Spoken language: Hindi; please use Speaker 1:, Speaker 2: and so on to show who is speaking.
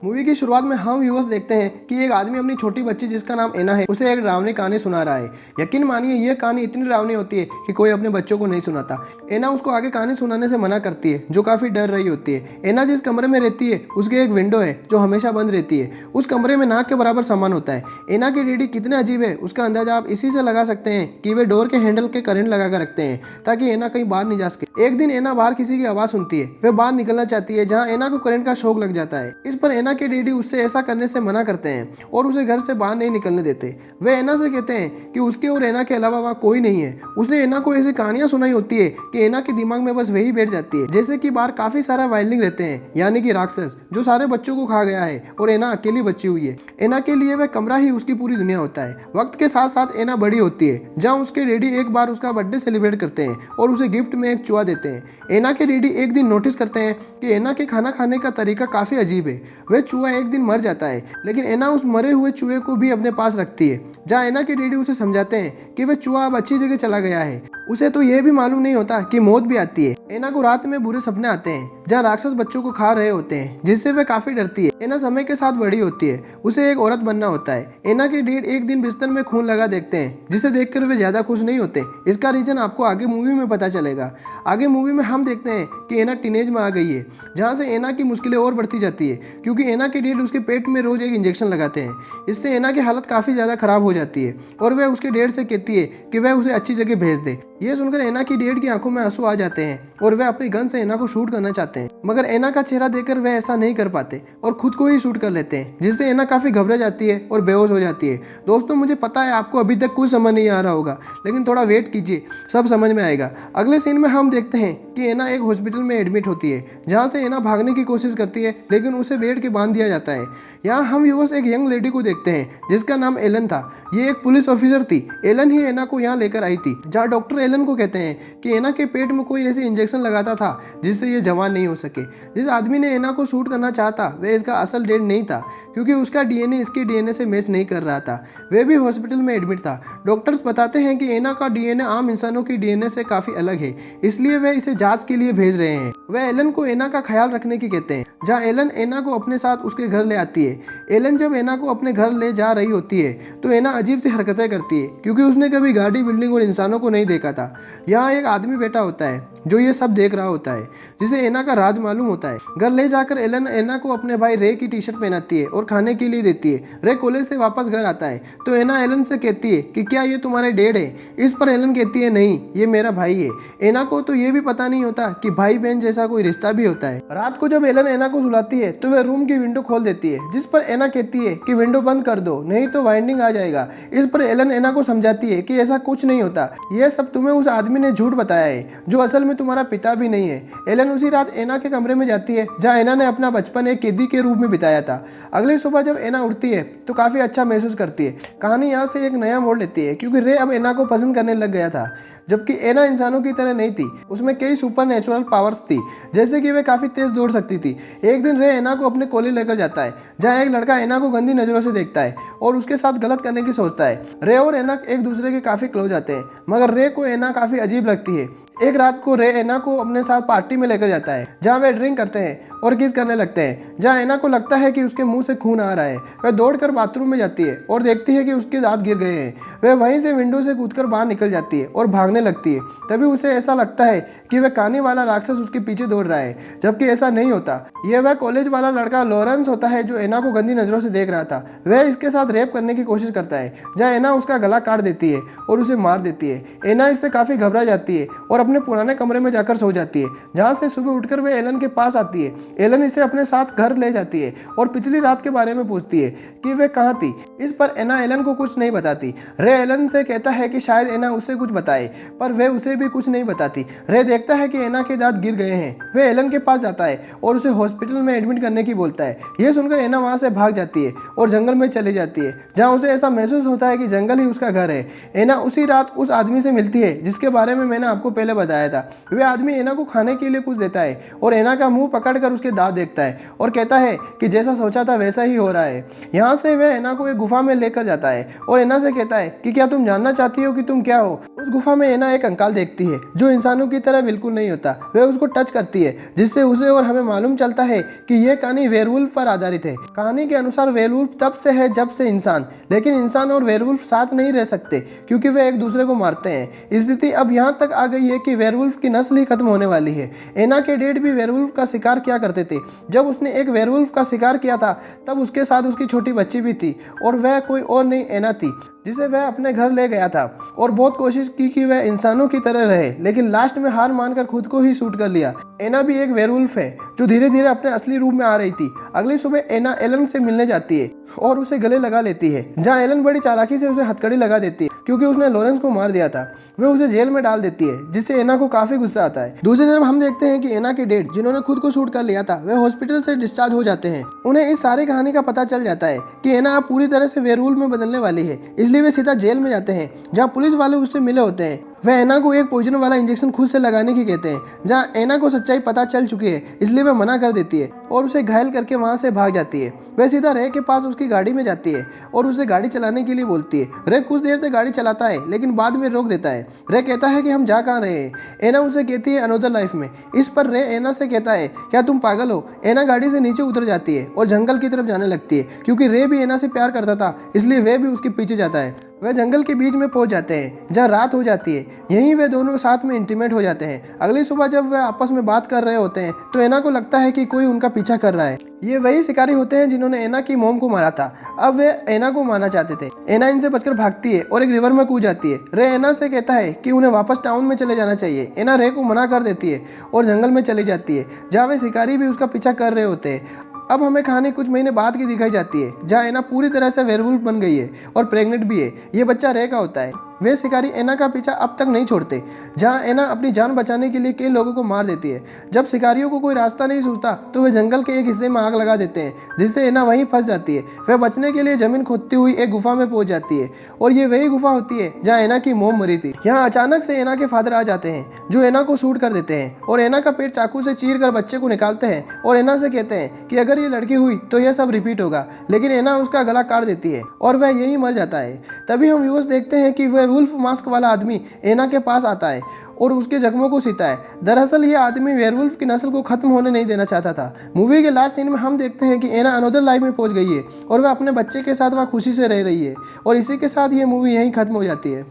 Speaker 1: मूवी की शुरुआत में हम व्यूअर्स देखते हैं कि एक आदमी अपनी छोटी बच्ची जिसका नाम एना है उसे एक डरावनी कहानी सुना रहा है। यकीन मानिए यह कहानी इतनी डरावनी होती है कि कोई अपने बच्चों को नहीं सुनाता। एना उसको आगे कहानी सुनाने से मना करती है जो काफ़ी डर रही होती है। एना जिस कमरे में रहती है उसके एक विंडो है जो हमेशा बंद रहती है। उस कमरे में नाक के बराबर सामान होता है। एना की डैडी कितने अजीब है उसका अंदाजा आप इसी से लगा सकते हैं कि वे डोर के हैंडल के करंट लगा कर रखते हैं ताकि एना कहीं बाहर नहीं जा सके। एक दिन एना बाहर किसी की आवाज़ सुनती है। वह बाहर निकलना चाहती है जहाँ एना को करंट का शॉक लग जाता है। इस पर एना के डैडी उससे ऐसा करने से मना करते हैं और उसे घर से बाहर नहीं निकलने देते। वे एना से कहते हैं कि उसके और एना के अलावा वहाँ कोई नहीं है। उसने एना को ऐसी कहानियां सुनाई होती है कि एना के दिमाग में बस वही बैठ जाती है, जैसे कि बाहर काफी सारा वाइल्डिंग रहते हैं यानी कि राक्षस जो सारे बच्चों को खा गया है और एना अकेली बची हुई है। एना के लिए वह कमरा ही उसकी पूरी दुनिया होता है। वक्त के साथ साथ एना बड़ी होती है जहाँ उसके डैडी एक बार उसका बर्थडे सेलिब्रेट करते हैं और उसे गिफ्ट में एक चूहा देते हैं। एना के डैडी एक दिन नोटिस करते हैं कि एना के खाना खाने का तरीका काफी अजीब है। वह चूहा एक दिन मर जाता है लेकिन एना उस मरे हुए चूहे को भी अपने पास रखती है। जहाँ एना के डैडी उसे समझाते हैं कि वह चूहा अब अच्छी जगह चला गया है। उसे तो यह भी मालूम नहीं होता कि मौत भी आती है। एना को रात में बुरे सपने आते हैं जहाँ राक्षस बच्चों को खा रहे होते हैं जिससे वह काफी डरती है। एना समय के साथ बड़ी होती है। उसे एक औरत बनना होता है। एना के डैड एक दिन बिस्तर में खून लगा देखते हैं जिसे देखकर वे ज्यादा खुश नहीं होते। इसका रीजन आपको आगे मूवी में पता चलेगा। आगे मूवी में हम देखते हैं कि एना टीनेज में आ गई है जहाँ से एना की मुश्किलें और बढ़ती जाती है क्योंकि एना के डैड उसके पेट में रोज एक इंजेक्शन लगाते हैं। इससे एना की हालत काफी ज्यादा खराब हो जाती है और वह उसके डैड से कहती है कि वह उसे अच्छी जगह भेज दे। यह सुनकर एना की डैड की आंखों में आंसू आ जाते हैं और वह अपनी गन से एना को शूट करना चाहते हैं मगर एना का चेहरा देखकर वह ऐसा नहीं कर पाते और खुद को ही शूट कर लेते हैं जिससे एना काफी घबरा जाती है और बेहोश हो जाती है। दोस्तों मुझे पता है आपको अभी तक कुछ समझ नहीं आ रहा होगा लेकिन थोड़ा वेट कीजिए, सब समझ में आएगा। अगले सीन में हम देखते हैं कि एना एक हॉस्पिटल में एडमिट होती है जहाँ से एना भागने की कोशिश करती है लेकिन उसे बेड के बांध दिया जाता है। यहाँ हम व्यूअर्स एक यंग लेडी को देखते हैं जिसका नाम एलन था। ये एक पुलिस ऑफिसर थी। एलन ही एना को यहाँ लेकर आई थी जहाँ डॉक्टर एलन को कहते हैं कि एना के पेट में कोई ऐसी इंजेक्शन लगाता था जिससे ये जवान नहीं हो सके। जिस आदमी ने एना को शूट करना चाहता वह इसका असल डैड नहीं था क्योंकि उसका डीएनए इसके डीएनए से मैच नहीं कर रहा था। वह भी हॉस्पिटल में एडमिट था। डॉक्टर्स बताते हैं कि एना का डीएनए आम इंसानों की डीएनए से काफी अलग है इसलिए वह इसे जांच के लिए भेज रहे हैं। वह एलन को एना का ख्याल रखने की कहते हैं जहाँ एलन एना को अपने साथ उसके घर ले आती है। एलन जब एना को अपने घर ले जा रही होती है तो एना अजीब सी हरकतें करती है क्योंकि उसने कभी गाड़ी, बिल्डिंग और इंसानों को नहीं देखा था। यहाँ एक आदमी बैठा होता है जो ये सब देख रहा होता है जिसे एना का राज मालूम होता है। घर ले जाकर एलन एना को अपने भाई रे की टी शर्ट पहनाती है और खाने के लिए देती है। रे कॉलेज से वापस घर आता है तो एना एलन से कहती है कि क्या ये तुम्हारे डैड है। इस पर एलन कहती है नहीं, ये मेरा भाई है। एना को तो ये भी पता नहीं होता कि भाई बहन जैसा कोई रिश्ता भी होता है। रात को जब एलन एना को सुलाती है तो वह रूम की विंडो खोल देती है जिस पर एना कहती है कि विंडो बंद कर दो नहीं तो वाइंडिंग आ जाएगा। इस पर एलन एना को समझाती है कि ऐसा कुछ नहीं होता, यह सब तुम्हें उस आदमी ने झूठ बताया है जो असल में तुम्हारा पिता भी नहीं है। एलन उसी रात एना के कमरे में जाती है जहाँ एना ने अपना बचपन एक कैदी के रूप में बिताया था। अगली सुबह जब एना उठती है तो काफी अच्छा महसूस करती है। कहानी यहाँ से एक नया मोड़ लेती है क्योंकि रे अब एना को पसंद करने लग गया था जबकि एना इंसानों की तरह नहीं थी। उसमें कई सुपर नेचुरल पावर्स थी जैसे कि वह काफी तेज दौड़ सकती थी। एक दिन रे एना को अपने कॉलेज लेकर जाता है जहाँ एक लड़का एना को गंदी नजरों से देखता है और उसके साथ गलत करने की सोचता है। रे और एना एक दूसरे के काफी क्लोज आते हैं मगर रे को एना काफी अजीब लगती है। एक रात को रे एना को अपने साथ पार्टी में लेकर जाता है जहाँ वे ड्रिंक करते हैं और किस करने लगते हैं। जहाँ एना को लगता है कि उसके मुंह से खून आ रहा है वह दौड़कर बाथरूम में जाती है और देखती है कि उसके दांत गिर गए हैं। वह वहीं से विंडो से कूदकर बाहर निकल जाती है और भागने लगती है। तभी उसे ऐसा लगता है कि वह काने वाला राक्षस उसके पीछे दौड़ रहा है जबकि ऐसा नहीं होता। यह वह कॉलेज वाला लड़का लॉरेंस होता है जो एना को गंदी नजरों से देख रहा था। वह इसके साथ रेप करने की कोशिश करता है जहाँ एना उसका गला काट देती है और उसे मार देती है। एना इससे काफी घबरा जाती है और अपने पुराने कमरे में जाकर सो जाती है जहाँ से सुबह उठकर वह एलन के पास आती है। एलन इसे अपने साथ घर ले जाती है और पिछली रात के बारे में पूछती है कि वह कहाँ थी। इस पर एना एलन को कुछ नहीं बताती। रे एलन से कहता है कि शायद एना उसे कुछ बताए पर वह उसे भी कुछ नहीं बताती। रे देखता है कि एना के दांत गिर गए हैं। वह एलन के पास जाता है और उसे हॉस्पिटल में एडमिट करने की बोलता है। यह सुनकर एना वहां से भाग जाती है और जंगल में चली जाती है जहाँ उसे ऐसा महसूस होता है कि जंगल ही उसका घर है। एना उसी रात उस आदमी से मिलती है जिसके बारे में मैंने आपको पहले बताया था। वह आदमी एना को खाने के लिए कुछ देता है और एना का मुंह पकड़कर उसके दांत देखता है और कहता है कि जैसा सोचा था वैसा ही हो रहा है। यहाँ से वह एना को एक गुफा में लेकर जाता है और एना से कहता है कि क्या तुम जानना चाहती हो कि तुम क्या हो। उस गुफा में एना एक कंकाल देखती है जो इंसानों की तरह बिल्कुल नहीं होता। वह उसको टच करती है जिससे उसे और हमें मालूम चलता है कि यह कहानी वेयरवुल्फ पर आधारित है। कहानी के अनुसार वेयरवुल्फ तब से है जब से इंसान, लेकिन इंसान और वेयरवुल्फ साथ नहीं रह सकते क्योंकि वे एक दूसरे को मारते हैं। स्थिति अब यहाँ तक आ गई है कि वेयरवुल्फ की नस्ल ही खत्म होने वाली है। एना के डैड भी वेयरवुल्फ का शिकार किया करते थे। जब उसने एक वेयरवुल्फ का शिकार किया था तब उसके साथ उसकी छोटी बच्ची भी थी और वह कोई और नहीं एना थी जिसे वह अपने घर ले गया था और बहुत कोशिश की कि वह इंसानों की तरह रहे, लेकिन लास्ट में हार मानकर खुद को ही शूट कर लिया। एना भी एक वेयरवुल्फ है जो धीरे धीरे अपने असली रूप में आ रही थी। अगली सुबह एना एलन से मिलने जाती है और उसे गले लगा लेती है, जहां एलन बड़ी चालाकी से उसे हथकड़ी लगा देती है क्योंकि उसने लॉरेंस को मार दिया था। वह उसे जेल में डाल देती है जिससे एना को काफी गुस्सा आता है। दूसरी तरफ हम देखते हैं कि एना के डैड जिन्होंने खुद को शूट कर लिया था वह हॉस्पिटल से डिस्चार्ज हो जाते हैं। उन्हें इस सारी कहानी का पता चल जाता है कि एना अब पूरी तरह से वेयरवुल्फ में बदलने वाली है, इसलिए वे सीधा जेल में जाते हैं जहाँ पुलिस वाले उससे मिले होते हैं। वह एना को एक पॉइजन वाला इंजेक्शन खुद से लगाने की कहते हैं, जहाँ एना को सच्चाई पता चल चुकी है इसलिए वह मना कर देती है और उसे घायल करके वहाँ से भाग जाती है। वह सीधा रे के पास उसकी गाड़ी में जाती है और उसे गाड़ी चलाने के लिए बोलती है। रे कुछ देर तक गाड़ी चलाता है लेकिन बाद में रोक देता है। रे कहता है कि हम जा कहाँ रहे हैं। एना उसे कहती है अनदर लाइफ में। इस पर रे एना से कहता है क्या तुम पागल हो। एना गाड़ी से नीचे उतर जाती है और जंगल की तरफ जाने लगती है। क्योंकि रे भी एना से प्यार करता था इसलिए वे भी उसके पीछे जाता है। वह जंगल के बीच में पहुंच जाते हैं जहां रात हो जाती है। यहीं वे दोनों साथ में इंटीमेट हो जाते हैं। अगली सुबह जब वे आपस में बात कर रहे होते हैं तो एना को लगता है कि कोई उनका पीछा कर रहा है। ये वही शिकारी होते हैं जिन्होंने एना की मॉम को मारा था। अब वे एना को मारना चाहते थे। एना इनसे बचकर भागती है और एक रिवर में कूद जाती है। रे एना से कहता है कि उन्हें वापस टाउन में चले जाना चाहिए। एना रे को मना कर देती है और जंगल में चली जाती है जहाँ वे शिकारी भी उसका पीछा कर रहे होते हैं। अब हमें कहानी कुछ महीने बाद की दिखाई जाती है जहाँ एना पूरी तरह से वेयरवुल्फ बन गई है और प्रेग्नेंट भी है। ये बच्चा रे का होता है। वे शिकारी एना का पीछा अब तक नहीं छोड़ते, जहाँ एना अपनी जान बचाने के लिए कई लोगों को मार देती है। जब शिकारियों को कोई रास्ता नहीं सूझता तो वे जंगल के एक हिस्से में आग लगा देते हैं जिससे एना वहीं फंस जाती है। वह बचने के लिए जमीन खोदती हुई एक गुफा में पहुंच जाती है और ये वही गुफा होती है जहाँ एना की मॉम मरी थी। यहाँ अचानक से एना के फादर आ जाते हैं जो एना को शूट कर देते हैं और एना का पेट चाकू से चीर कर बच्चे को निकालते हैं और एना से कहते हैं कि अगर ये लड़की हुई तो यह सब रिपीट होगा, लेकिन एना उसका गला काट देती है और वह यहीं मर जाता है। तभी हम व्यूअर्स देखते हैं कि वह वुल्फ मास्क वाला आदमी एना के पास आता है और उसके जख्मों को सीता है। दरअसल ये आदमी वेयरवुल्फ की नस्ल को खत्म होने नहीं देना चाहता था। मूवी के लास्ट सीन में हम देखते हैं कि एना अनदर लाइफ में पहुंच गई है और वह अपने बच्चे के साथ वहाँ खुशी से रह रही है और इसी के साथ ये मूवी यहीं खत्म हो जाती है।